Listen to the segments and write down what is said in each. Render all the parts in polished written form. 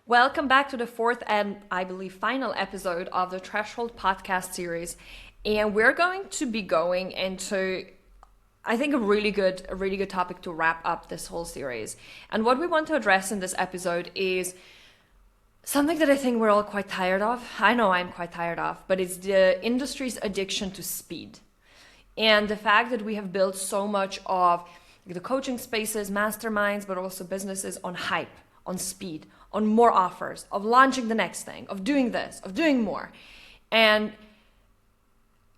Welcome back to the fourth and I believe final episode of the Threshold podcast series. And we're going to be going into, I think, a really good topic to wrap up this whole series. And what we want to address in this episode is something that I think we're all quite tired of. I know I'm quite tired of, but it's the industry's addiction to speed. And the fact that we have built so much of the coaching spaces, masterminds, but also businesses on hype, on speed, on more offers, of launching the next thing, of doing this, of doing more. And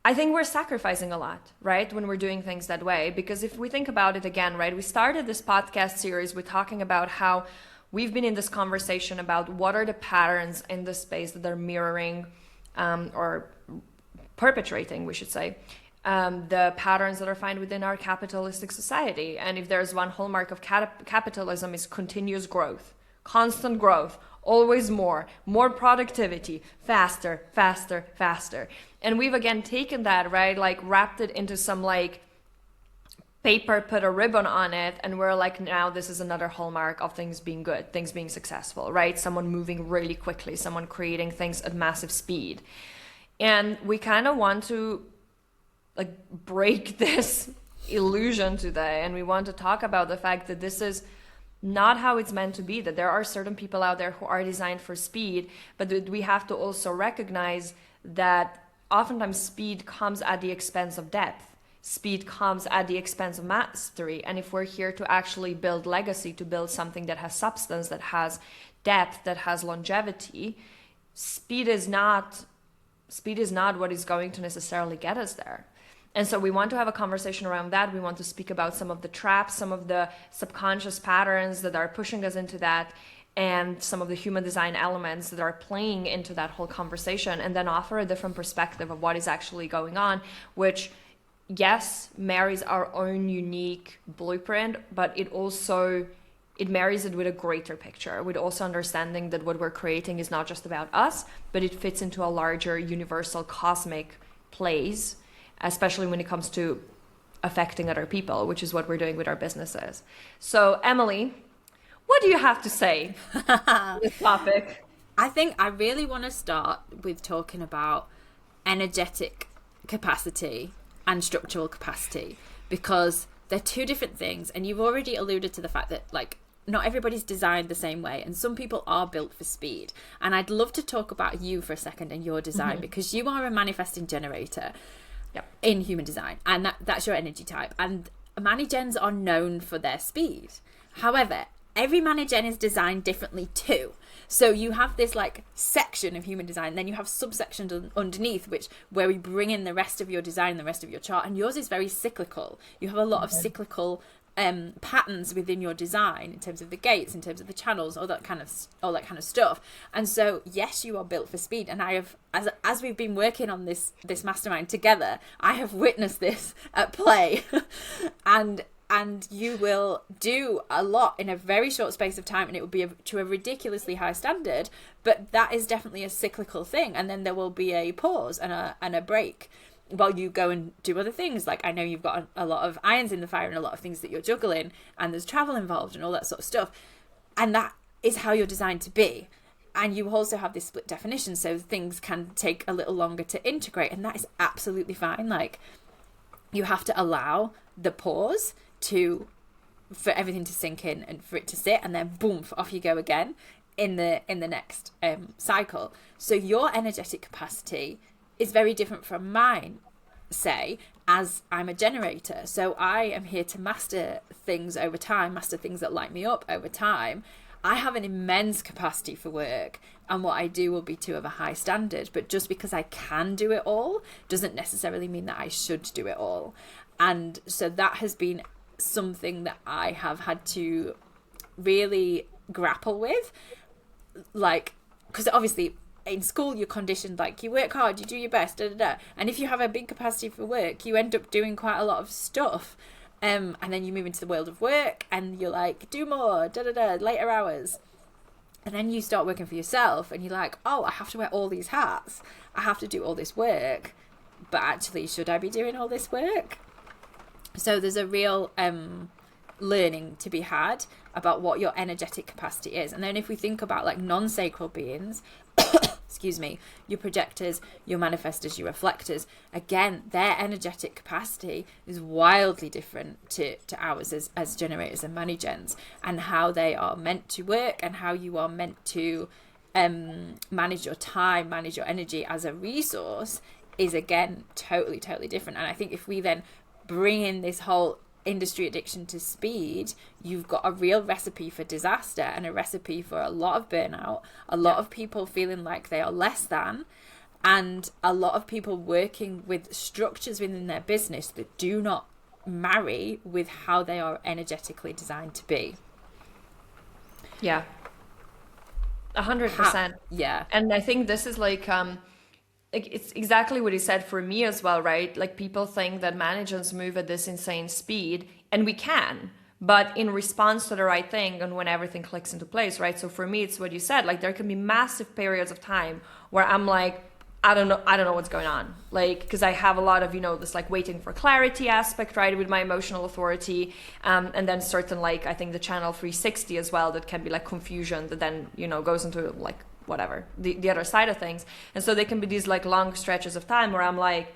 I think we're sacrificing a lot, right, when we're doing things that way. Because if we think about it again, right, we started this podcast series with talking about how we've been in this conversation about what are the patterns in the space that are mirroring or perpetrating, we should say, the patterns that are found within our capitalistic society. And if there's one hallmark of capitalism is continuous growth, constant growth, always more productivity, faster. And we've again taken that, right, like wrapped it into some like paper, put a ribbon on it, and we're like, now this is another hallmark of things being good, things being successful, right? Someone moving really quickly, someone creating things at massive speed. And we kind of want to like break this illusion today, and we want to talk about the fact that this is not how it's meant to be, that there are certain people out there who are designed for speed, but that we have to also recognize that oftentimes speed comes at the expense of depth. Speed comes at the expense of mastery. And if we're here to actually build legacy, to build something that has substance, that has depth, that has longevity, speed is not what is going to necessarily get us there. And so we want to have a conversation around that. We want to speak about some of the traps, some of the subconscious patterns that are pushing us into that, and some of the human design elements that are playing into that whole conversation, and then offer a different perspective of what is actually going on, which, yes, marries our own unique blueprint, but it marries it with a greater picture, with also understanding that what we're creating is not just about us, but it fits into a larger universal cosmic place, especially when it comes to affecting other people, which is what we're doing with our businesses. So, Emily, what do you have to say on this topic? I think I really want to start with talking about energetic capacity and structural capacity, because they're two different things. And you've already alluded to the fact that, like, not everybody's designed the same way, and some people are built for speed. And I'd love to talk about you for a second and your design, because you are a manifesting generator. Yep. In human design, and that's your energy type, and Mani-Gens are known for their speed. However, every Mani-Gen is designed differently too. So you have this like section of human design, then you have subsections underneath where we bring in the rest of your design, the rest of your chart, and yours is very cyclical. You have a lot of cyclical patterns within your design in terms of the gates, in terms of the channels, all that kind of stuff. And so, yes, you are built for speed. And I have, as we've been working on this mastermind together, I have witnessed this at play. and you will do a lot in a very short space of time, and it will be to a ridiculously high standard. But that is definitely a cyclical thing. And then there will be a pause and a break while you go and do other things. Like, I know you've got a lot of irons in the fire and a lot of things that you're juggling, and there's travel involved and all that sort of stuff. And that is how you're designed to be. And you also have this split definition, so things can take a little longer to integrate, and that is absolutely fine. Like, you have to allow the pause for everything to sink in and for it to sit, and then boom, off you go again in the next cycle. So your energetic capacity is very different from mine, say, as I'm a generator. So I am here to master things over time, master things that light me up over time. I have an immense capacity for work, and what I do will be to of a high standard. But just because I can do it all doesn't necessarily mean that I should do it all. And so that has been something that I have had to really grapple with. Like, because obviously in school you're conditioned, like, you work hard, you do your best, and if you have a big capacity for work, you end up doing quite a lot of stuff, and then you move into the world of work and you're like, do more, later hours, and then you start working for yourself and you're like, oh, I have to wear all these hats, I have to do all this work, but actually, should I be doing all this work? So there's a real learning to be had about what your energetic capacity is. And then if we think about like non-sacral beings, excuse me, your projectors, your manifestors, your reflectors, again, their energetic capacity is wildly different to ours as generators and manigens, and how they are meant to work and how you are meant to manage your time, manage your energy as a resource is, again, totally different. And I think if we then bring in this whole industry addiction to speed, you've got a real recipe for disaster and a recipe for a lot of burnout, a lot of people feeling like they are less than, and a lot of people working with structures within their business that do not marry with how they are energetically designed to be. Yeah. 100%. Yeah. And I think this is like it's exactly what he said for me as well, right? Like, people think that managers move at this insane speed, and we can, but in response to the right thing and when everything clicks into place, right? So for me, it's what you said, like there can be massive periods of time where I'm like, I don't know what's going on. Like, because I have a lot of, this like waiting for clarity aspect, right, with my emotional authority. And then certain, like, I think the channel 360 as well, that can be like confusion that then, goes into like whatever, the other side of things. And so there can be these like long stretches of time where I'm like,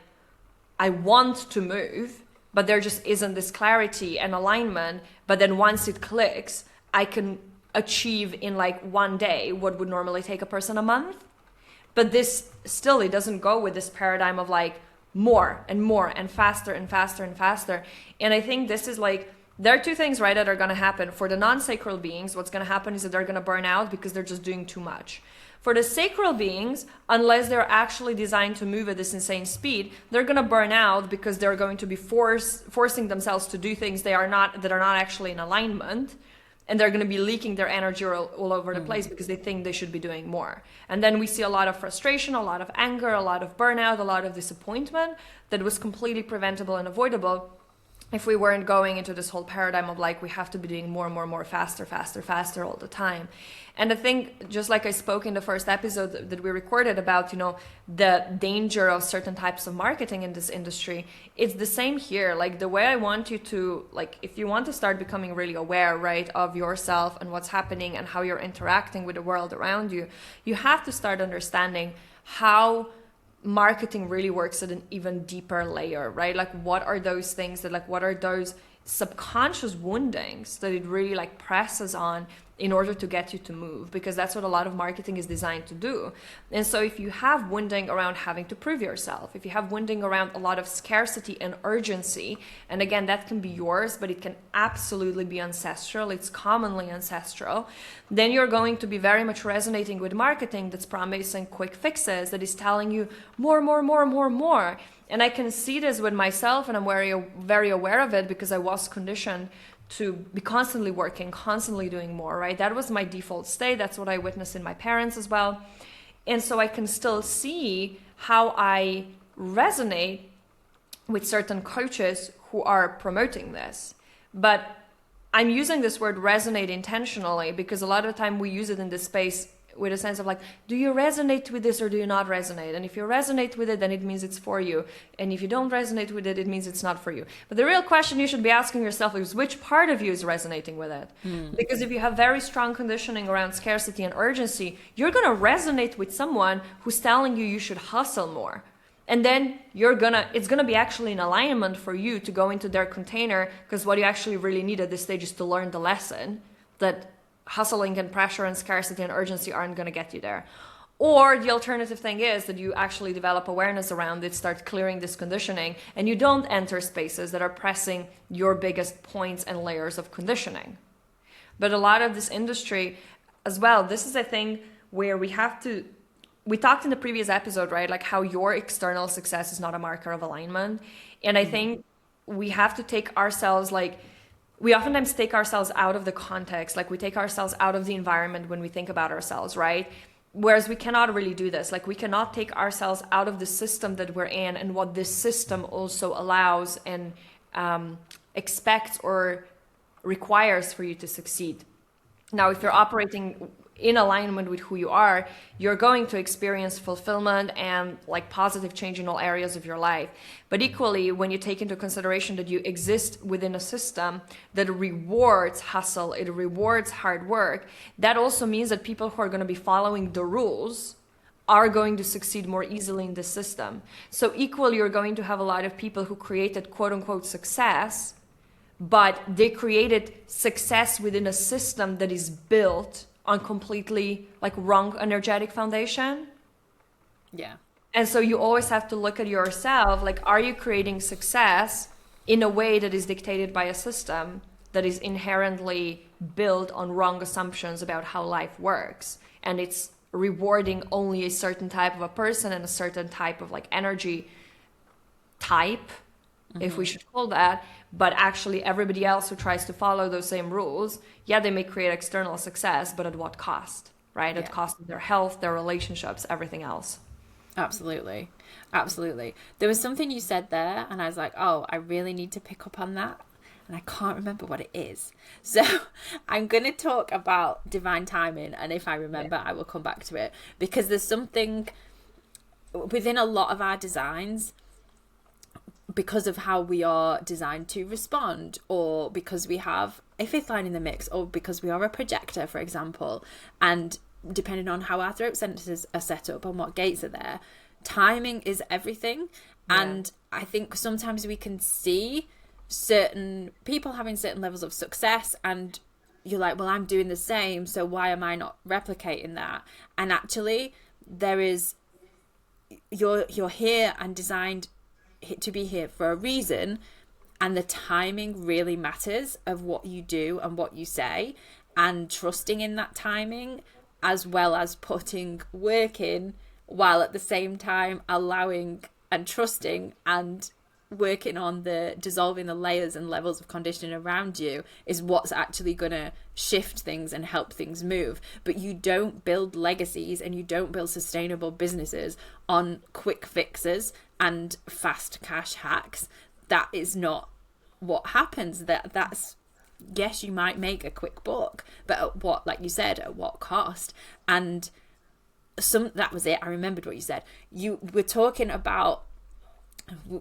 I want to move, but there just isn't this clarity and alignment. But then once it clicks, I can achieve in like one day what would normally take a person a month. But this still, it doesn't go with this paradigm of like more and more and faster and faster and faster. And I think this is like, there are two things, right, that are going to happen. For the non-sacral beings, what's going to happen is that they're going to burn out because they're just doing too much. For the sacral beings, unless they're actually designed to move at this insane speed, they're going to burn out because they're going to be forcing themselves to do things that are not actually in alignment. And they're going to be leaking their energy all over the place because they think they should be doing more. And then we see a lot of frustration, a lot of anger, a lot of burnout, a lot of disappointment that was completely preventable and avoidable if we weren't going into this whole paradigm of like, we have to be doing more and more, faster all the time. And I think, just like I spoke in the first episode that we recorded about, the danger of certain types of marketing in this industry, it's the same here. Like, the way I want you to, like, if you want to start becoming really aware, right, of yourself and what's happening and how you're interacting with the world around you, you have to start understanding how marketing really works at an even deeper layer, right? Like, what are those things that, like, what are those subconscious woundings that it really like presses on in order to get you to move, because that's what a lot of marketing is designed to do. And so if you have wounding around having to prove yourself, if you have wounding around a lot of scarcity and urgency, and again, that can be yours, but it can absolutely be ancestral, it's commonly ancestral, then you're going to be very much resonating with marketing that's promising quick fixes, that is telling you more. And I can see this with myself, and I'm very aware of it because I was conditioned to be constantly working, constantly doing more, right? That was my default state. That's what I witnessed in my parents as well. And so I can still see how I resonate with certain coaches who are promoting this. But I'm using this word resonate intentionally because a lot of the time we use it in this space with a sense of like, do you resonate with this or do you not resonate? And if you resonate with it, then it means it's for you. And if you don't resonate with it, it means it's not for you. But the real question you should be asking yourself is, which part of you is resonating with it? Because if you have very strong conditioning around scarcity and urgency, you're going to resonate with someone who's telling you should hustle more. And then it's going to be actually in alignment for you to go into their container, because what you actually really need at this stage is to learn the lesson that hustling and pressure and scarcity and urgency aren't going to get you there. Or the alternative thing is that you actually develop awareness around it, start clearing this conditioning, and you don't enter spaces that are pressing your biggest points and layers of conditioning. But a lot of this industry as well, this is a thing where we talked in the previous episode, right? Like how your external success is not a marker of alignment. And I think we have to take ourselves, like, we oftentimes take ourselves out of the context, like we take ourselves out of the environment when we think about ourselves, right? Whereas we cannot really do this. Like, we cannot take ourselves out of the system that we're in and what this system also allows and expects or requires for you to succeed. Now, if you're operating in alignment with who you are, you're going to experience fulfillment and like positive change in all areas of your life. But equally, when you take into consideration that you exist within a system that rewards hustle, it rewards hard work, that also means that people who are going to be following the rules are going to succeed more easily in this system. So equally, you're going to have a lot of people who created quote unquote success, but they created success within a system that is built on completely like wrong energetic foundation. Yeah. And so you always have to look at yourself, like, are you creating success in a way that is dictated by a system that is inherently built on wrong assumptions about how life works, and it's rewarding only a certain type of a person and a certain type of like energy type, if we should call that, but actually everybody else who tries to follow those same rules, yeah, they may create external success, but at what cost, right? At cost of their health, their relationships, everything else. Absolutely. Absolutely. There was something you said there, and I was like, oh, I really need to pick up on that. And I can't remember what it is. So I'm going to talk about divine timing. And if I remember, I will come back to it. Because there's something within a lot of our designs, because of how we are designed to respond, or because we have a fifth line in the mix, or because we are a projector, for example, and depending on how our throat centers are set up and what gates are there, timing is everything. And I think sometimes we can see certain people having certain levels of success, and you're like, well, I'm doing the same, so why am I not replicating that? And actually there is, you're here and designed to be here for a reason, and the timing really matters of what you do and what you say, and trusting in that timing, as well as putting work in, while at the same time allowing and trusting and working on the dissolving the layers and levels of conditioning around you, is what's actually going to shift things and help things move. But you don't build legacies and you don't build sustainable businesses on quick fixes and fast cash hacks. That is not what happens. That's yes, you might make a quick buck, but at what, like you said, at what cost? And that was it. I remembered what you said. You were talking about,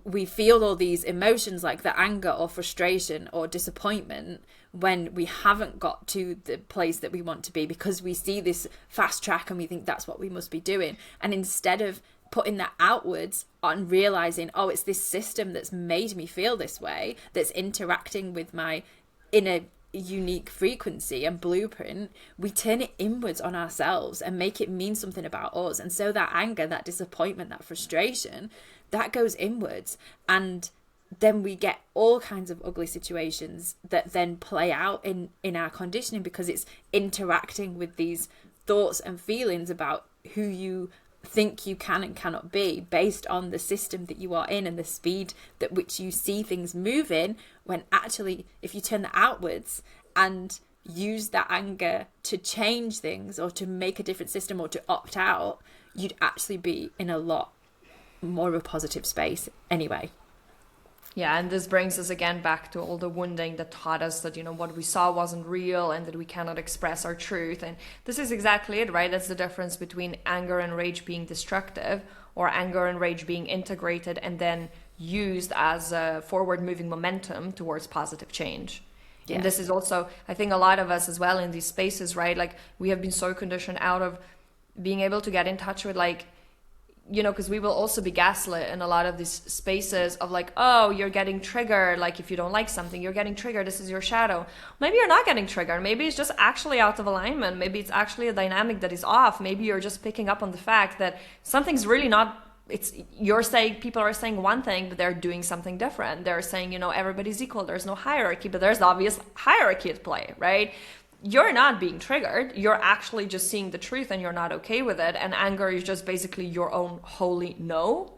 we feel all these emotions like the anger or frustration or disappointment when we haven't got to the place that we want to be, because we see this fast track and we think that's what we must be doing. And instead of putting that outwards on realizing, oh, it's this system that's made me feel this way, that's interacting with my inner unique frequency and blueprint, we turn it inwards on ourselves and make it mean something about us. And so that anger, that disappointment, that frustration, that goes inwards, and then we get all kinds of ugly situations that then play out in our conditioning, because it's interacting with these thoughts and feelings about who you think you can and cannot be, based on the system that you are in and the speed at which you see things moving, when actually if you turn that outwards and use that anger to change things or to make a different system or to opt out, you'd actually be in a lot more of a positive space anyway. Yeah, and this brings us again back to all the wounding that taught us that, you know, what we saw wasn't real and that we cannot express our truth. And this is exactly it, right? That's the difference between anger and rage being destructive, or anger and rage being integrated and then used as a forward-moving momentum towards positive change. Yeah. And this is also, I think a lot of us as well in these spaces, right? Like, we have been so conditioned out of being able to get in touch with, like, you know, because we will also be gaslit in a lot of these spaces of like, oh, you're getting triggered. Like, if you don't like something, you're getting triggered. This is your shadow. Maybe you're not getting triggered. Maybe it's just actually out of alignment. Maybe it's actually a dynamic that is off. Maybe you're just picking up on the fact that something's really not, you're saying, people are saying one thing, but they're doing something different. They're saying, you know, everybody's equal. There's no hierarchy, but there's obvious hierarchy at play, right? You're not being triggered. You're actually just seeing the truth and you're not okay with it. And anger is just basically your own holy no.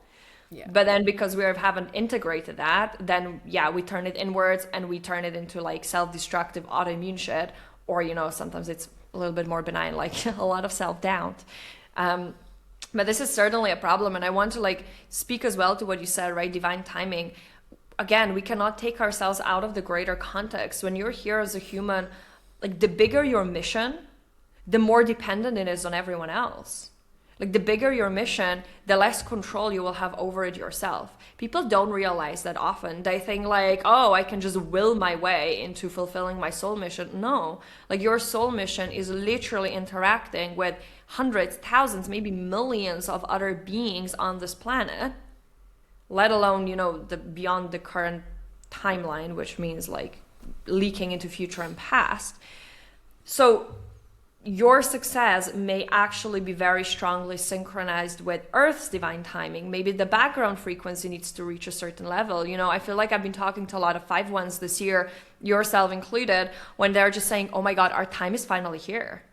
Yeah. But then because we haven't integrated that, then yeah, we turn it inwards and we turn it into like self-destructive autoimmune shit. Or, you know, sometimes it's a little bit more benign, like a lot of self-doubt. But this is certainly a problem. And I want to like speak as well to what you said, right? Divine timing. Again, we cannot take ourselves out of the greater context. When you're here as a human, like, the bigger your mission, the more dependent it is on everyone else. Like the bigger your mission, the less control you will have over it yourself. People don't realize that often. They think like, oh, I can just will my way into fulfilling my soul mission. No, like your soul mission is literally interacting with hundreds, thousands, maybe millions of other beings on this planet, let alone, the beyond the current timeline, which means like leaking into future and past. So your success may actually be very strongly synchronized with Earth's divine timing. Maybe the background frequency needs to reach a certain level. I feel like I've been talking to a lot of 5-1s this year, yourself included, when they're just saying, oh my God, our time is finally here.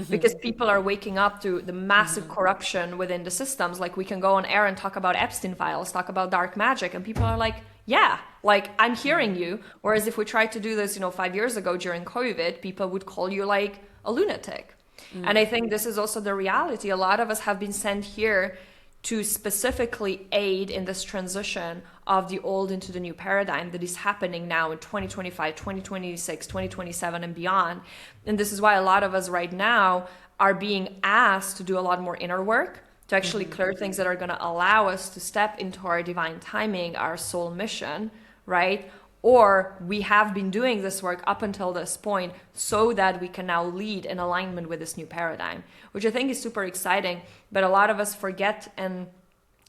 Because people are waking up to the massive corruption within the systems. Like we can go on air and talk about Epstein files, talk about dark magic, and people are like, yeah, like I'm hearing you. Whereas if we tried to do this, 5 years ago during COVID, people would call you like a lunatic. And I think this is also the reality. A lot of us have been sent here to specifically aid in this transition of the old into the new paradigm that is happening now in 2025, 2026, 2027 and beyond. And this is why a lot of us right now are being asked to do a lot more inner work, to actually clear things that are going to allow us to step into our divine timing, our soul mission, right? Or we have been doing this work up until this point so that we can now lead in alignment with this new paradigm, which I think is super exciting. But a lot of us forget and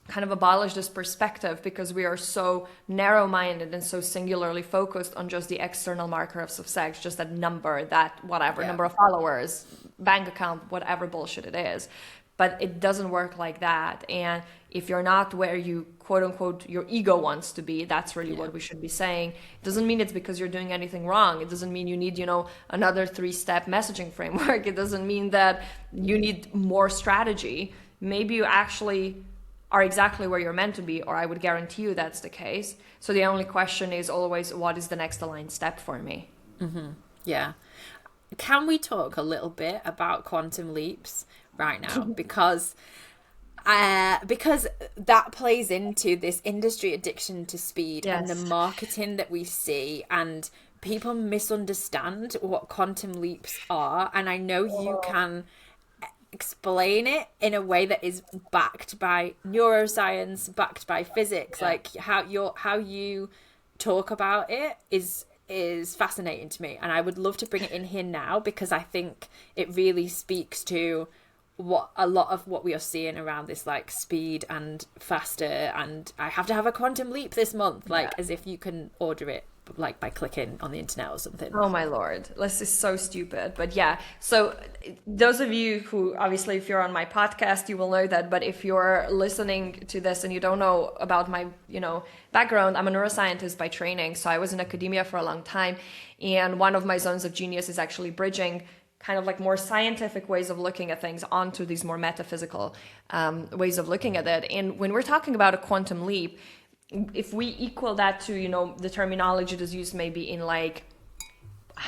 kind of abolish this perspective because we are so narrow-minded and so singularly focused on just the external marker of success, just that number, that whatever, number of followers, bank account, whatever bullshit it is. But it doesn't work like that. And if you're not where you, quote unquote, your ego wants to be, that's really what we should be saying. It doesn't mean it's because you're doing anything wrong. It doesn't mean you need, another 3-step messaging framework. It doesn't mean that you need more strategy. Maybe you actually are exactly where you're meant to be, or I would guarantee you that's the case. So the only question is always, what is the next aligned step for me? Mm-hmm. Yeah. Can we talk a little bit about quantum leaps right now? Because that plays into this industry addiction to speed and the marketing that we see, and people misunderstand what quantum leaps are. And I know you can explain it in a way that is backed by neuroscience, backed by physics. Like how you talk about it is fascinating to me, and I would love to bring it in here now because I think it really speaks to what a lot of what we are seeing around this, like speed and faster, and I have to have a quantum leap this month, like as if you can order it like by clicking on the internet or something. Oh my lord, this is so stupid. But yeah, so those of you who, obviously if you're on my podcast you will know that, but if you're listening to this and you don't know about my background, I'm a neuroscientist by training. So I was in academia for a long time, and one of my zones of genius is actually bridging kind of like more scientific ways of looking at things onto these more metaphysical ways of looking at it. And when we're talking about a quantum leap, if we equal that to, the terminology that's used maybe in like,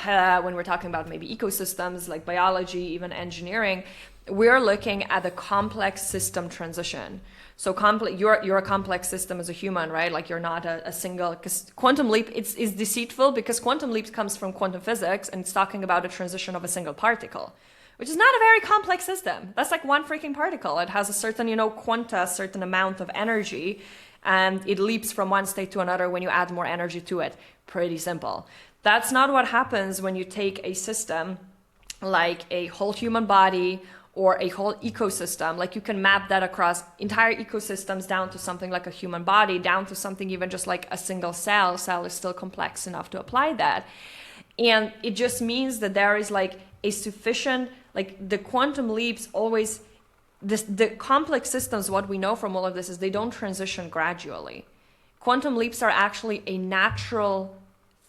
when we're talking about maybe ecosystems, like biology, even engineering, we're looking at a complex system transition. So you're a complex system as a human, right? Like you're not a single, because quantum leap is deceitful, because quantum leap comes from quantum physics and it's talking about a transition of a single particle, which is not a very complex system. That's like one freaking particle. It has a certain, quanta, certain amount of energy, and it leaps from one state to another when you add more energy to it. Pretty simple. That's not what happens when you take a system like a whole human body or a whole ecosystem. Like you can map that across entire ecosystems down to something like a human body, down to something even just like a single cell. Cell is still complex enough to apply that. And it just means that there is like a sufficient, like the quantum leaps always, the complex systems, what we know from all of this is they don't transition gradually. Quantum leaps are actually a natural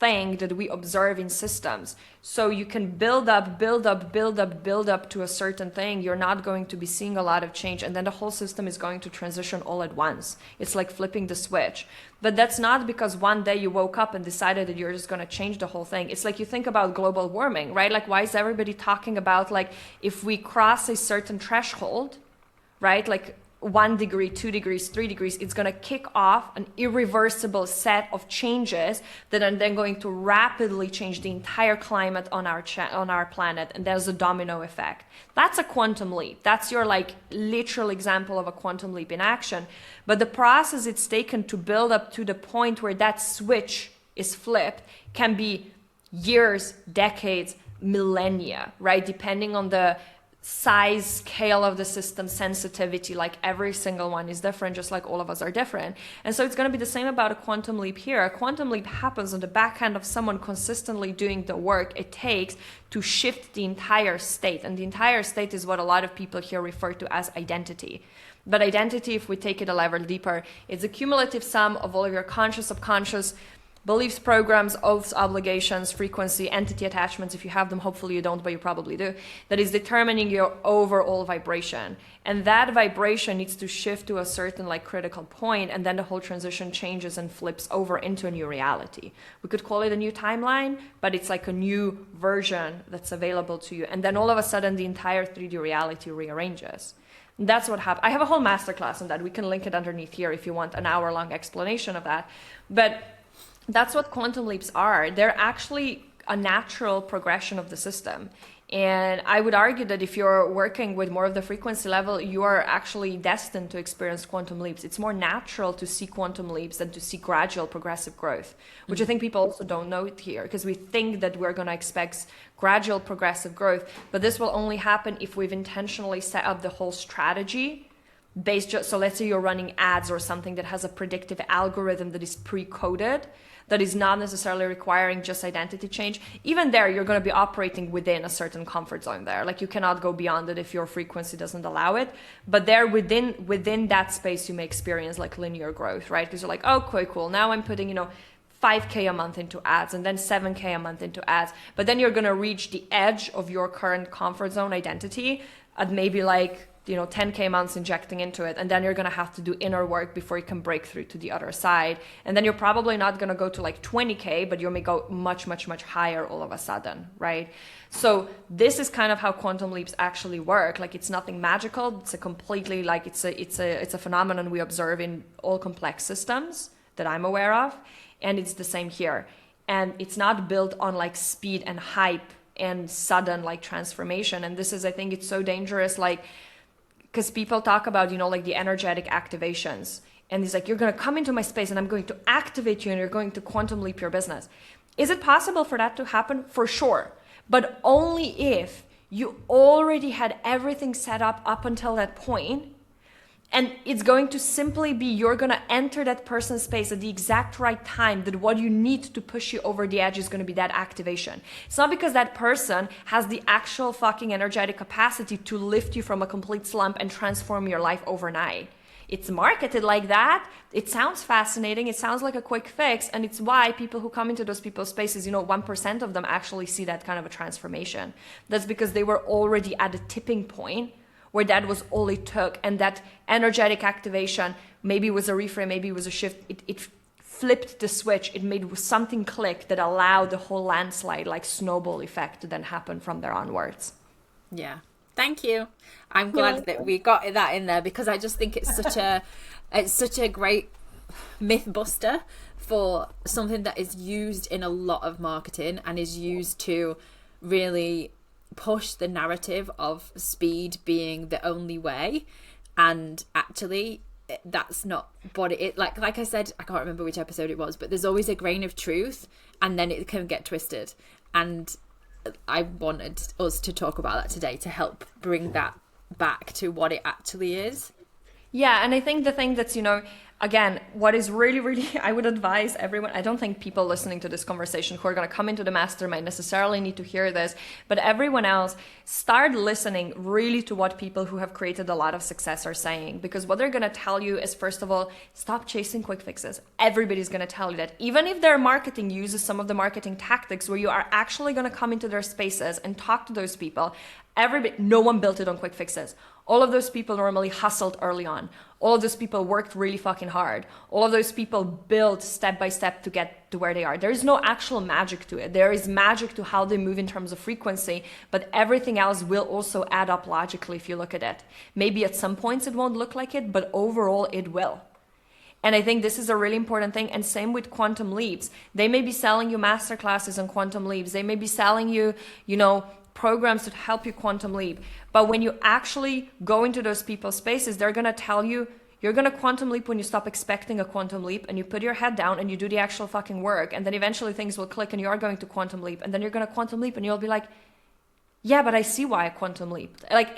thing that we observe in systems. So you can build up to a certain thing. You're not going to be seeing a lot of change, and then the whole system is going to transition all at once. It's like flipping the switch. But that's not because one day you woke up and decided that you're just going to change the whole thing. It's like you think about global warming, right? Like why is everybody talking about like if we cross a certain threshold, right? Like 1 degree, 2 degrees, 3 degrees, it's going to kick off an irreversible set of changes that are then going to rapidly change the entire climate on our planet. And there's a domino effect. That's a quantum leap. That's your like literal example of a quantum leap in action. But the process it's taken to build up to the point where that switch is flipped can be years, decades, millennia, right? Depending on the size, scale of the system, sensitivity, like every single one is different, just like all of us are different. And so it's going to be the same about a quantum leap here. A quantum leap happens on the back end of someone consistently doing the work it takes to shift the entire state. And the entire state is what a lot of people here refer to as identity. But identity, if we take it a level deeper, is a cumulative sum of all of your conscious, subconscious beliefs, programs, oaths, obligations, frequency, entity attachments, if you have them. Hopefully you don't, but you probably do. That is determining your overall vibration. And that vibration needs to shift to a certain like critical point, and then the whole transition changes and flips over into a new reality. We could call it a new timeline, but it's like a new version that's available to you. And then all of a sudden the entire 3D reality rearranges. And that's what happened. I have a whole masterclass on that. We can link it underneath here if you want an hour-long explanation of that. But that's what quantum leaps are. They're actually a natural progression of the system. And I would argue that if you're working with more of the frequency level, you are actually destined to experience quantum leaps. It's more natural to see quantum leaps than to see gradual progressive growth, which I think people also don't note here, because we think that we're going to expect gradual progressive growth. But this will only happen if we've intentionally set up the whole strategy based just, so let's say you're running ads or something that has a predictive algorithm that is pre-coded, that is not necessarily requiring just identity change. Even there, you're going to be operating within a certain comfort zone there. Like you cannot go beyond it if your frequency doesn't allow it. But there within that space, you may experience like linear growth, right? Because you're like, oh, okay, cool. Now I'm putting, 5K a month into ads and then 7K a month into ads. But then you're going to reach the edge of your current comfort zone identity at maybe like 10K months injecting into it, and then you're going to have to do inner work before you can break through to the other side. And then you're probably not going to go to like 20K, but you may go much, much, much higher all of a sudden, right? So this is kind of how quantum leaps actually work. Like it's nothing magical. It's a completely like it's a phenomenon we observe in all complex systems that I'm aware of, and it's the same here. And it's not built on like speed and hype and sudden like transformation. And this is, I think it's so dangerous, like, because people talk about, like the energetic activations. And it's like, you're going to come into my space and I'm going to activate you and you're going to quantum leap your business. Is it possible for that to happen? For sure. But only if you already had everything set up until that point. And it's going to simply be, you're going to enter that person's space at the exact right time, that what you need to push you over the edge is going to be that activation. It's not because that person has the actual fucking energetic capacity to lift you from a complete slump and transform your life overnight. It's marketed like that. It sounds fascinating. It sounds like a quick fix. And it's why people who come into those people's spaces, 1% of them actually see that kind of a transformation. That's because they were already at a tipping point where that was all it took, and that energetic activation, maybe it was a reframe, maybe it was a shift, it flipped the switch, it made something click that allowed the whole landslide, like snowball effect, to then happen from there onwards. Yeah, thank you. I'm glad that we got that in there, because I just think it's such a great myth buster for something that is used in a lot of marketing and is used to really push the narrative of speed being the only way, and actually that's not what it like I said, I can't remember which episode it was, but there's always a grain of truth and then it can get twisted, and I wanted us to talk about that today to help bring that back to what it actually is. Yeah, and I think the thing that's, again, what is really, really, I would advise everyone, I don't think people listening to this conversation who are going to come into the mastermind necessarily need to hear this, but everyone else, start listening really to what people who have created a lot of success are saying, because what they're going to tell you is, first of all, stop chasing quick fixes. Everybody's going to tell you that. Even if their marketing uses some of the marketing tactics where you are actually going to come into their spaces and talk to those people, no one built it on quick fixes. All of those people normally hustled early on. All of those people worked really fucking hard. All of those people built step by step to get to where they are. There is no actual magic to it. There is magic to how they move in terms of frequency, but everything else will also add up logically if you look at it. Maybe at some points it won't look like it, but overall it will. And I think this is a really important thing. And same with quantum leaps. They may be selling you masterclasses on quantum leaps. They may be selling you, programs to help you quantum leap. But when you actually go into those people's spaces, they're going to tell you, you're going to quantum leap when you stop expecting a quantum leap and you put your head down and you do the actual fucking work. And then eventually things will click and you are going to quantum leap. And then you're going to quantum leap and you'll be like, yeah, but I see why I quantum leaped. Like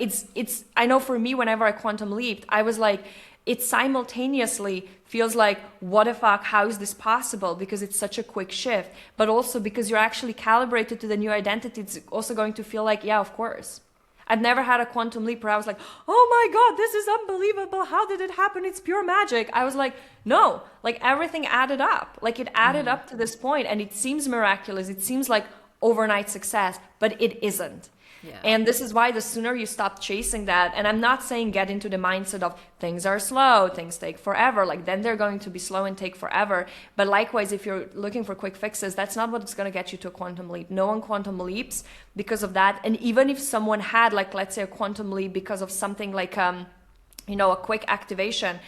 I know for me, whenever I quantum leaped, I was like, it simultaneously feels like, what the fuck, how is this possible? Because it's such a quick shift, but also because you're actually calibrated to the new identity, it's also going to feel like, yeah, of course. I've never had a quantum leap where I was like, oh my God, this is unbelievable. How did it happen? It's pure magic. I was like, no, like everything added up. Like it added up to this point and it seems miraculous. It seems like overnight success, but it isn't. Yeah. And this is why the sooner you stop chasing that, and I'm not saying get into the mindset of things are slow, things take forever, like then they're going to be slow and take forever. But likewise, if you're looking for quick fixes, that's not what's going to get you to a quantum leap. No one quantum leaps because of that. And even if someone had, like, let's say a quantum leap because of something like, a quick activation,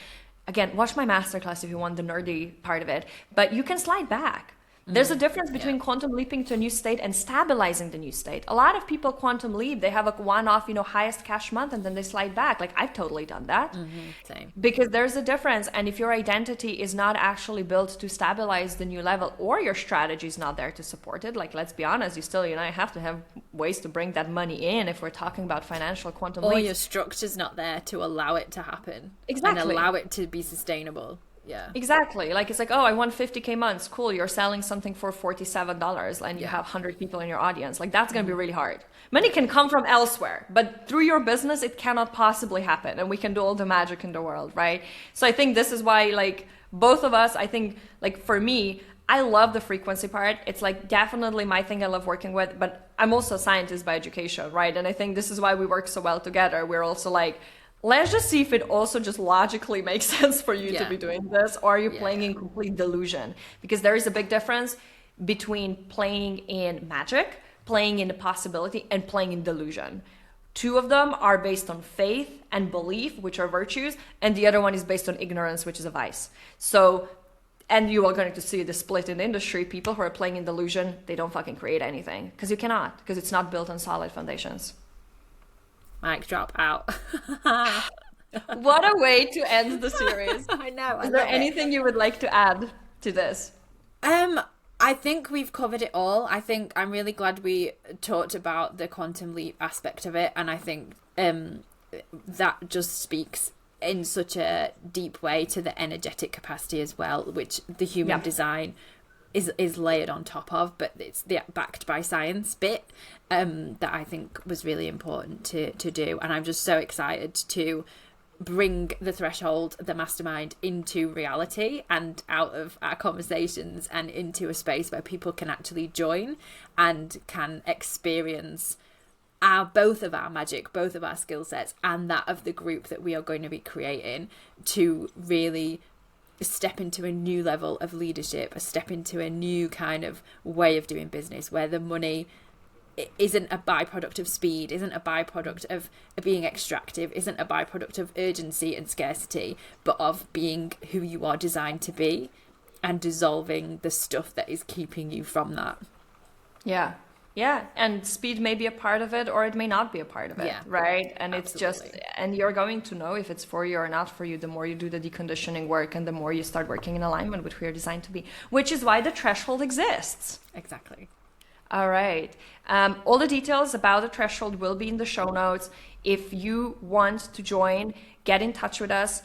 again, watch my masterclass if you want the nerdy part of it, but you can slide back. There's a difference between quantum leaping to a new state and stabilizing the new state. A lot of people quantum leap, they have a one-off, highest cash month and then they slide back. Like I've totally done that. Same. Because there's a difference. And if your identity is not actually built to stabilize the new level or your strategy is not there to support it, like let's be honest, you still, have to have ways to bring that money in if we're talking about financial quantum leaps. Or your structure's not there to allow it to happen. Exactly. And allow it to be sustainable. Yeah. Exactly. Like it's like, oh, I want 50K months. Cool. You're selling something for $47 and you have 100 people in your audience. Like that's going to be really hard. Money can come from elsewhere, but through your business, it cannot possibly happen. And we can do all the magic in the world, right? So I think this is why, like, both of us, I think, like, for me, I love the frequency part. It's like definitely my thing I love working with, but I'm also a scientist by education, right? And I think this is why we work so well together. We're also like, let's just see if it also just logically makes sense for you to be doing this, or are you playing in complete delusion? Because there is a big difference between playing in magic, playing in the possibility, and playing in delusion. Two of them are based on faith and belief, which are virtues, and the other one is based on ignorance, which is a vice. So, and you are going to see the split in the industry. People who are playing in delusion, they don't fucking create anything, because you cannot, because it's not built on solid foundations. Mic drop out. What a way to end the series. I know. Is there anything you would like to add to this? I think we've covered it all. I think I'm really glad we talked about the quantum leap aspect of it. And I think that just speaks in such a deep way to the energetic capacity as well, which the human design is layered on top of, but it's the backed by science bit that I think was really important to do. And I'm just so excited to bring the threshold, the mastermind, into reality and out of our conversations and into a space where people can actually join and can experience both of our magic, both of our skill sets, and that of the group that we are going to be creating, to really step into a new level of leadership, a step into a new kind of way of doing business, where the money isn't a byproduct of speed, isn't a byproduct of being extractive, isn't a byproduct of urgency and scarcity, but of being who you are designed to be and dissolving the stuff that is keeping you from that. Yeah, and speed may be a part of it, or it may not be a part of it, right? And absolutely. It's just, and you're going to know if it's for you or not for you the more you do the deconditioning work and the more you start working in alignment with who you're designed to be, which is why the threshold exists. Exactly. All right. All the details about the threshold will be in the show notes. If you want to join, get in touch with us.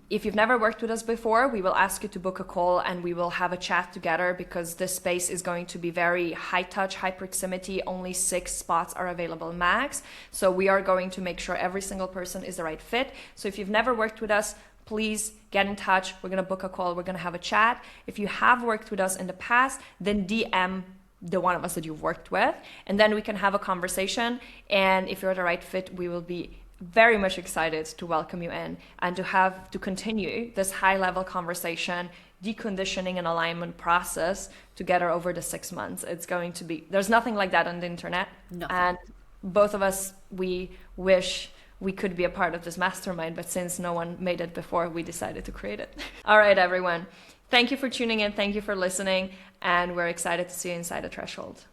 If you've never worked with us before, we will ask you to book a call and we will have a chat together, because this space is going to be very high touch, high proximity. Only 6 spots are available max. So we are going to make sure every single person is the right fit. So if you've never worked with us, please get in touch. We're going to book a call. We're going to have a chat. If you have worked with us in the past, then DM the one of us that you've worked with, and then we can have a conversation. And if you're the right fit, we will be very much excited to welcome you in and to continue this high level conversation, deconditioning and alignment process together over the 6 months. It's going to be, there's nothing like that on the internet. Nothing. And both of us, we wish we could be a part of this mastermind, but since no one made it before, we decided to create it. All right, everyone. Thank you for tuning in. Thank you for listening. And we're excited to see you inside the threshold.